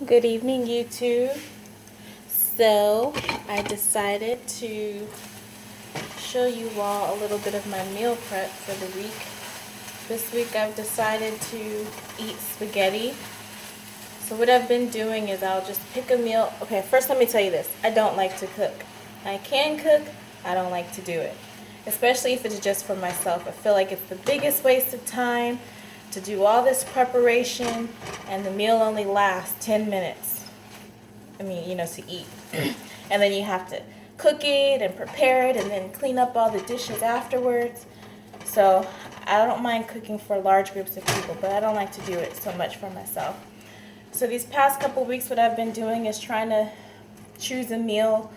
Good evening, YouTube. So, I decided to show you all a little bit of my meal prep for the week. This week I've decided to eat spaghetti. So what I've been doing is I'll just pick a meal. Okay, first let me tell you this. I don't like to cook. I can cook, I don't like to do it. Especially if it's just for myself. I feel like it's the biggest waste of time to do all this preparation and the meal only lasts 10 minutes. To eat. And then you have to cook it and prepare it and then clean up all the dishes afterwards. So I don't mind cooking for large groups of people, but I don't like to do it so much for myself. So these past couple weeks what I've been doing is trying to choose a meal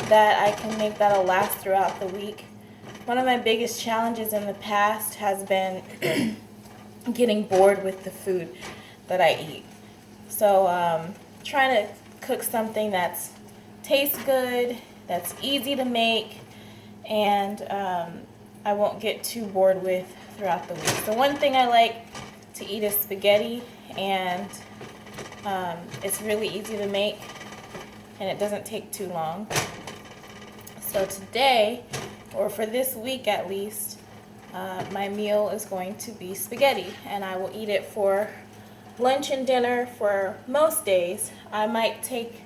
that I can make that'll last throughout the week. One of my biggest challenges in the past has been getting bored with the food that I eat. So trying to cook something that's tastes good, that's easy to make, and I won't get too bored with throughout the week. So one thing I like to eat is spaghetti, and it's really easy to make and it doesn't take too long. So today, or for this week at least, my meal is going to be spaghetti, and I will eat it for lunch and dinner for most days. I might take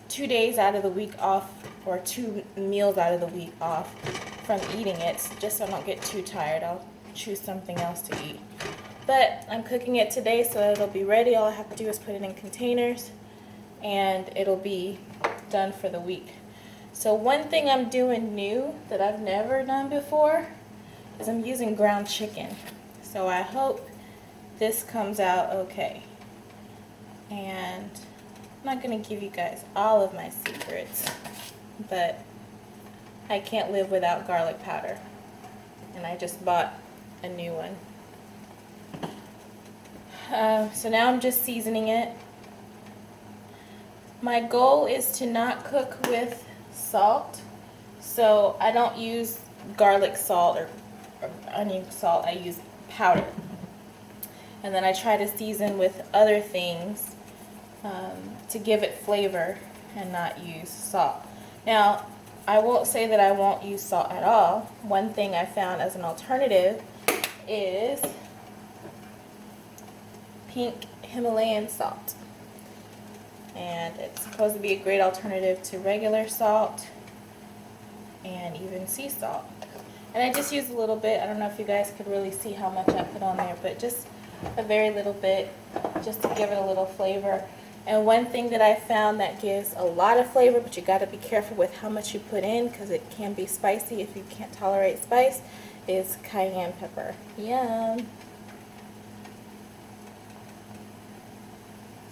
2 days out of the week off, or 2 meals out of the week off from eating it, just so I don't get too tired. I'll choose something else to eat. But I'm cooking it today so it'll be ready. All I have to do is put it in containers and it'll be done for the week. So one thing I'm doing new that I've never done before is I'm using ground chicken. So I hope this comes out okay. And I'm not going to give you guys all of my secrets, but I can't live without garlic powder. And I just bought a new one. So now I'm just seasoning it. My goal is to not cook with salt. So I don't use garlic salt or onion salt. I use powder. And then I try to season with other things to give it flavor and not use salt. Now, I won't say that I won't use salt at all. One thing I found as an alternative is pink Himalayan salt. And it's supposed to be a great alternative to regular salt and even sea salt. And I just used a little bit. I don't know if you guys could really see how much I put on there, but just a very little bit, just to give it a little flavor. And one thing that I found that gives a lot of flavor, but you got to be careful with how much you put in because it can be spicy if you can't tolerate spice, is cayenne pepper. Yum!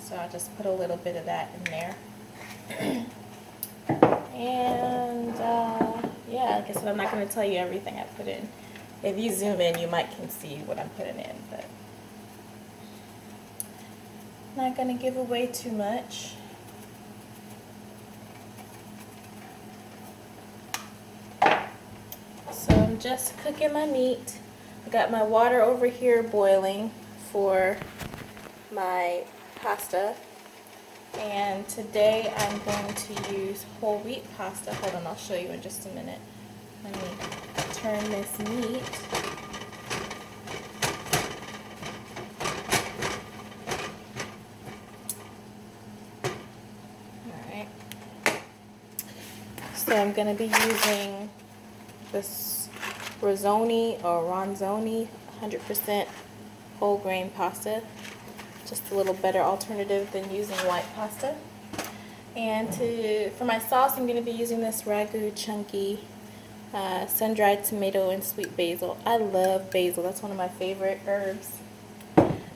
So I'll just put a little bit of that in there. And yeah, like I said, I'm not going to tell you everything I put in. If you zoom in, you might can see what I'm putting in, but not going to give away too much. So I'm just cooking my meat. I got my water over here boiling for my pasta, and today I'm going to use whole wheat pasta. Hold on, I'll show you in just a minute. Let me turn this meat. Alright, so I'm going to be using this Ronzoni 100% whole grain pasta. Just a little better alternative than using white pasta. And for my sauce, I'm going to be using this Ragu Chunky sun-dried tomato and sweet basil. I love basil. That's one of my favorite herbs.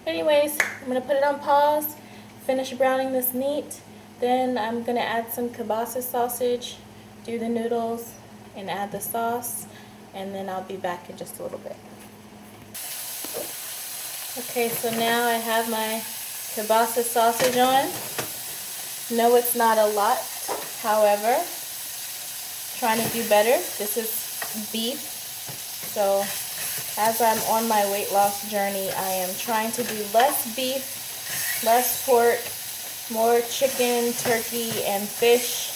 Anyways, I'm going to put it on pause, finish browning this meat. Then I'm going to add some kielbasa sausage, do the noodles, and add the sauce. And then I'll be back in just a little bit. Okay, so now I have my kielbasa sausage on. No, it's not a lot. However, trying to do better. This is beef. So as I'm on my weight loss journey, I am trying to do less beef, less pork, more chicken, turkey, and fish.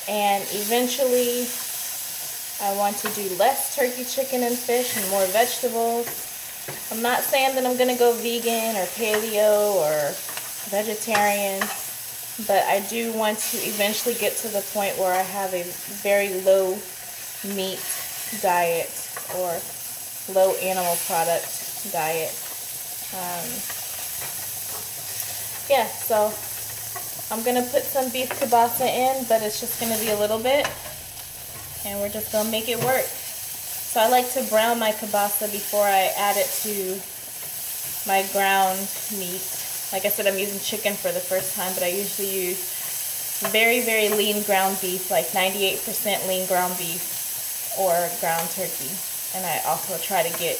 And eventually, I want to do less turkey, chicken, and fish and more vegetables. I'm not saying that I'm going to go vegan or paleo or vegetarian, but I do want to eventually get to the point where I have a very low meat diet or low animal product diet. Yeah, so I'm going to put some beef kielbasa in, but it's just going to be a little bit, and we're just going to make it work. So I like to brown my kielbasa before I add it to my ground meat. Like I said, I'm using chicken for the first time, but I usually use very, very lean ground beef, like 98% lean ground beef or ground turkey. And I also try to get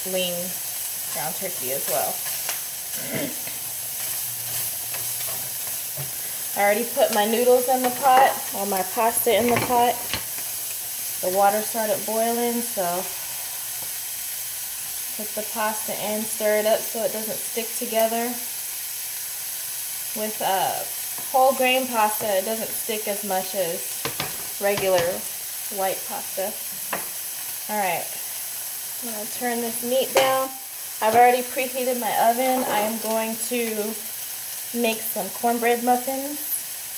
lean ground turkey as well. I already put my noodles in the pot, or my pasta in the pot. The water started boiling, so put the pasta in, stir it up so it doesn't stick together. With whole grain pasta, it doesn't stick as much as regular white pasta. Alright, I'm going to turn this meat down. I've already preheated my oven. I am going to make some cornbread muffins.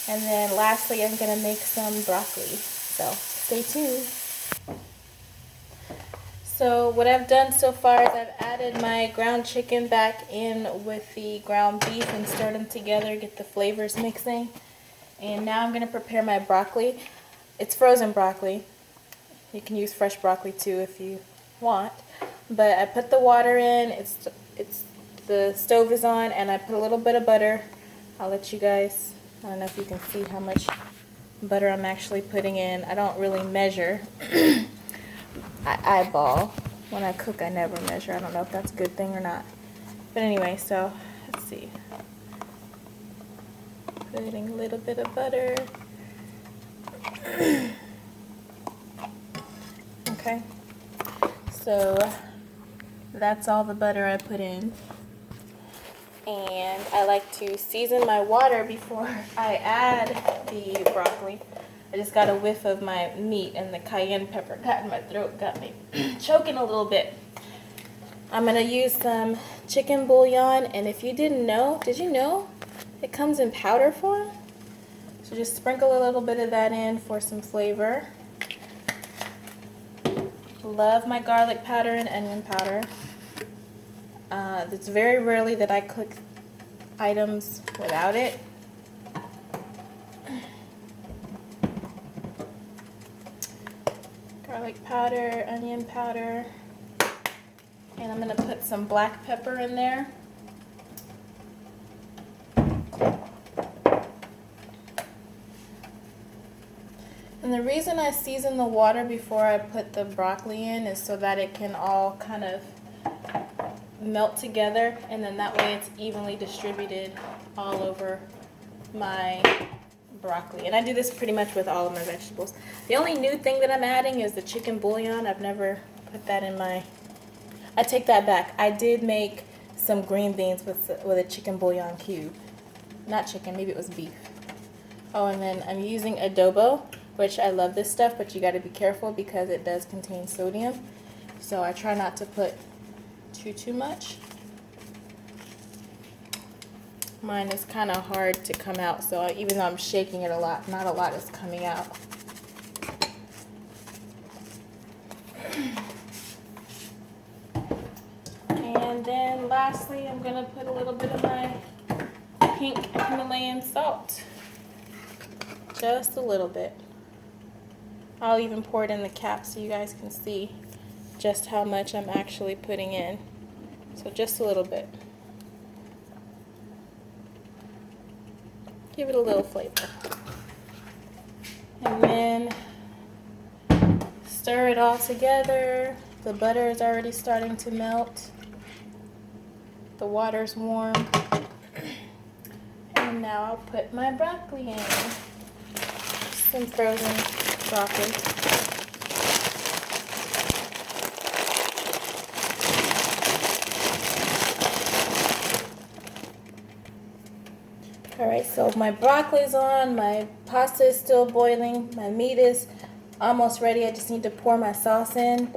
And then lastly, I'm going to make some broccoli. So stay tuned. So what I've done so far is I've added my ground chicken back in with the ground beef and stirred them together, get the flavors mixing. And now I'm going to prepare my broccoli. It's frozen broccoli. You can use fresh broccoli too if you want. But I put the water in, the stove is on, and I put a little bit of butter. I'll let you guys, I don't know if you can see how much butter I'm actually putting in. I don't really measure. I eyeball. When I cook, I never measure. I don't know if that's a good thing or not. But anyway, so let's see. Putting a little bit of butter. Okay. So that's all the butter I put in. And I like to season my water before I add the broccoli. I just got a whiff of my meat and the cayenne pepper got in my throat, got me choking a little bit. I'm going to use some chicken bouillon, and if you didn't know, did you know it comes in powder form? So just sprinkle a little bit of that in for some flavor. Love my garlic powder and onion powder. It's very rarely that I cook items without it. Garlic powder, onion powder, and I'm going to put some black pepper in there. And the reason I season the water before I put the broccoli in is so that it can all kind of melt together, and then that way it's evenly distributed all over my broccoli. And I do this pretty much with all of my vegetables. The only new thing that I'm adding is the chicken bouillon. I've never put that in my... I take that back. I did make some green beans with a chicken bouillon cube. Not chicken, maybe it was beef. Oh, and then I'm using adobo, which I love this stuff, but you got to be careful because it does contain sodium. So I try not to put too much. Mine is kind of hard to come out, so even though I'm shaking it a lot, not a lot is coming out. And then lastly, I'm going to put a little bit of my pink Himalayan salt. Just a little bit. I'll even pour it in the cap so you guys can see just how much I'm actually putting in. So just a little bit. Give it a little flavor. And then stir it all together. The butter is already starting to melt. The water's warm. And now I'll put my broccoli in. Some frozen broccoli. Alright, so my broccoli's on, my pasta is still boiling, my meat is almost ready. I just need to pour my sauce in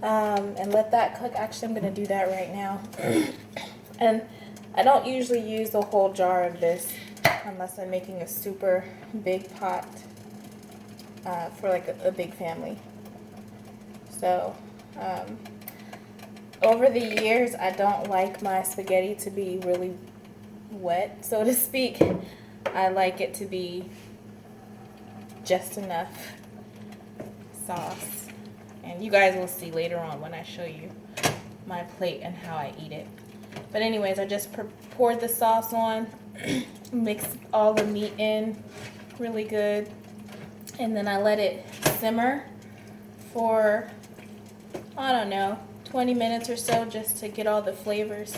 and let that cook. Actually, I'm going to do that right now. And I don't usually use the whole jar of this unless I'm making a super big pot for like a big family. So, over the years, I don't like my spaghetti to be really wet, so to speak. I like it to be just enough sauce. And you guys will see later on when I show you my plate and how I eat it. But anyways, I just poured the sauce on, mixed all the meat in really good, and then I let it simmer for, I don't know, 20 minutes or so, just to get all the flavors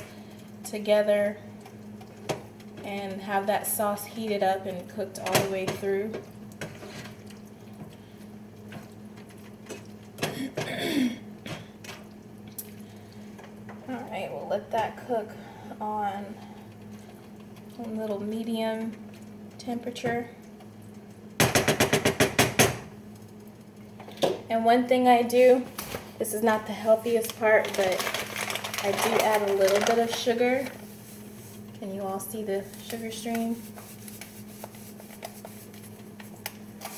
together and have that sauce heated up and cooked all the way through. Alright, we'll let that cook on a little medium temperature. And one thing I do, this is not the healthiest part, but I do add a little bit of sugar. Can you all see the sugar stream?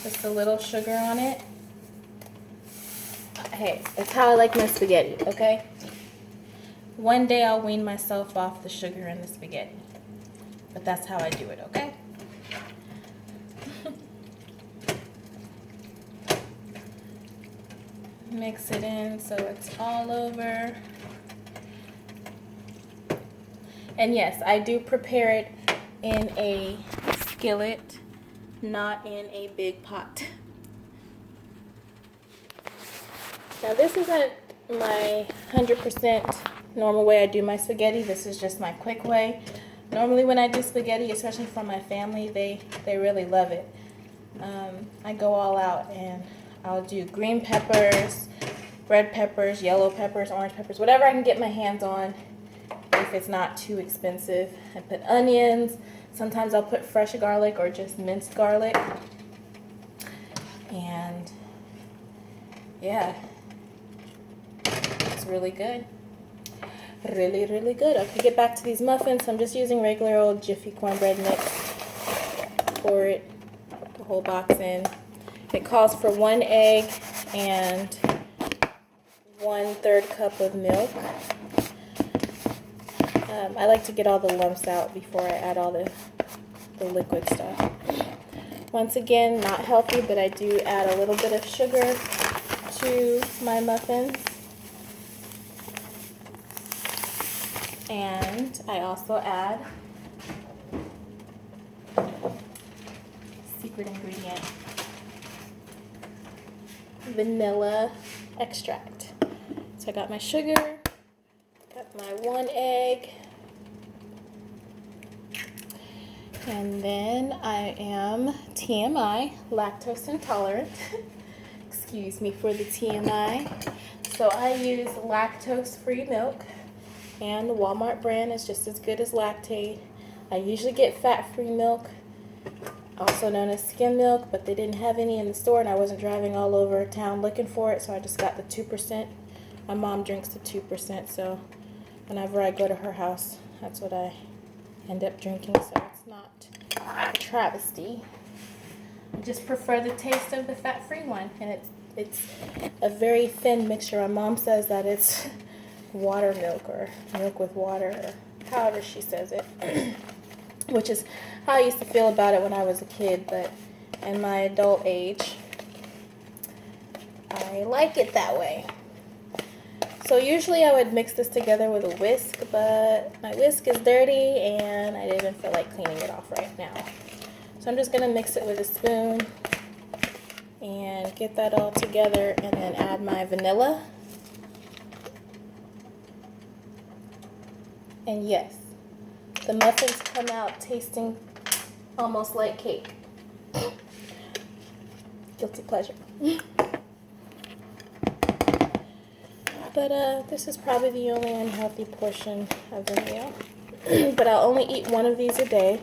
Just a little sugar on it. Hey, that's how I like my spaghetti, okay? One day I'll wean myself off the sugar in the spaghetti. But that's how I do it, okay? Mix it in so it's all over. And yes, I do prepare it in a skillet, not in a big pot. Now this isn't my 100% normal way I do my spaghetti. This is just my quick way. Normally when I do spaghetti, especially for my family, they really love it. I go all out and I'll do green peppers, red peppers, yellow peppers, orange peppers, whatever I can get my hands on if it's not too expensive. I put onions. Sometimes I'll put fresh garlic or just minced garlic. And yeah, it's really good. Really, really good. Okay, get back to these muffins. I'm just using regular old Jiffy cornbread mix. Pour it, the whole box in. It calls for 1 egg and 1/3 cup of milk. I like to get all the lumps out before I add all the liquid stuff. Once again, not healthy, but I do add a little bit of sugar to my muffins. And I also add secret ingredient, vanilla extract. So I got my sugar, got my 1 egg, and then I am TMI, lactose intolerant. Excuse me for the TMI. So I use lactose-free milk, and the Walmart brand is just as good as Lactate. I usually get fat-free milk, also known as skim milk, but they didn't have any in the store and I wasn't driving all over town looking for it, so I just got the 2%. My mom drinks the 2%, so whenever I go to her house, that's what I end up drinking, so it's not a travesty. I just prefer the taste of the fat-free one, and it's a very thin mixture. My mom says that it's water milk or milk with water, or however she says it, which is how I used to feel about it when I was a kid, but in my adult age, I like it that way. So usually I would mix this together with a whisk, but my whisk is dirty and I didn't feel like cleaning it off right now. So I'm just going to mix it with a spoon and get that all together, and then add my vanilla. And yes, the muffins come out tasting almost like cake. Guilty pleasure. But this is probably the only unhealthy portion of the meal. But I'll only eat one of these a day,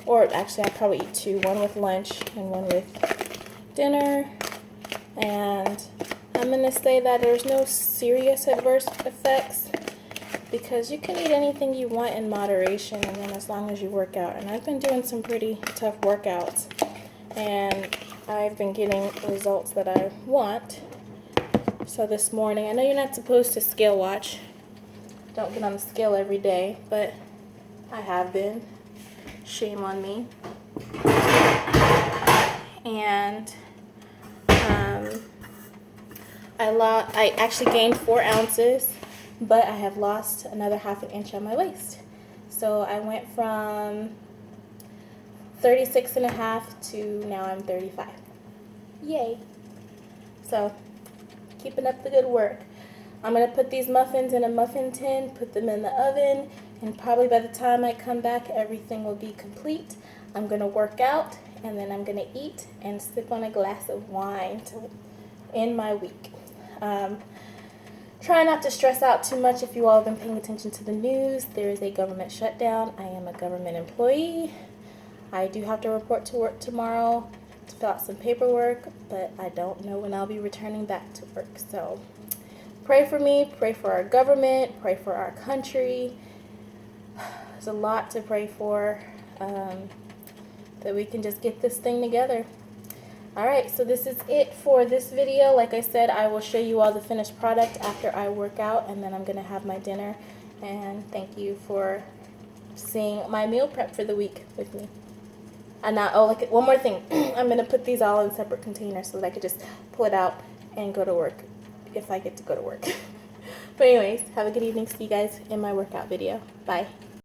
or actually I'll probably eat two, one with lunch and one with dinner. And I'm going to say that there's no serious adverse effects because you can eat anything you want in moderation, and then as long as you work out. And I've been doing some pretty tough workouts, and I've been getting results that I want. So this morning, I know you're not supposed to scale watch. Don't get on the scale every day, but I have been. Shame on me. And I actually gained 4 ounces, but I have lost another ½ inch on my waist. So I went from 36.5 to now I'm 35. Yay. So keeping up the good work. I'm going to put these muffins in a muffin tin, put them in the oven, and probably by the time I come back, everything will be complete. I'm going to work out, and then I'm going to eat and sip on a glass of wine to end my week. Try not to stress out too much if you all have been paying attention to the news. There is a government shutdown. I am a government employee. I do have to report to work tomorrow to fill out some paperwork, but I don't know when I'll be returning back to work. So pray for me, pray for our government, pray for our country. There's a lot to pray for, that we can just get this thing together. Alright, so this is it for this video. Like I said, I will show you all the finished product after I work out, and then I'm going to have my dinner. And thank you for seeing my meal prep for the week with me. And now, oh, like one more thing. I'm going to put these all in separate containers so that I could just pull it out and go to work if I get to go to work. But anyways, have a good evening. See you guys in my workout video. Bye.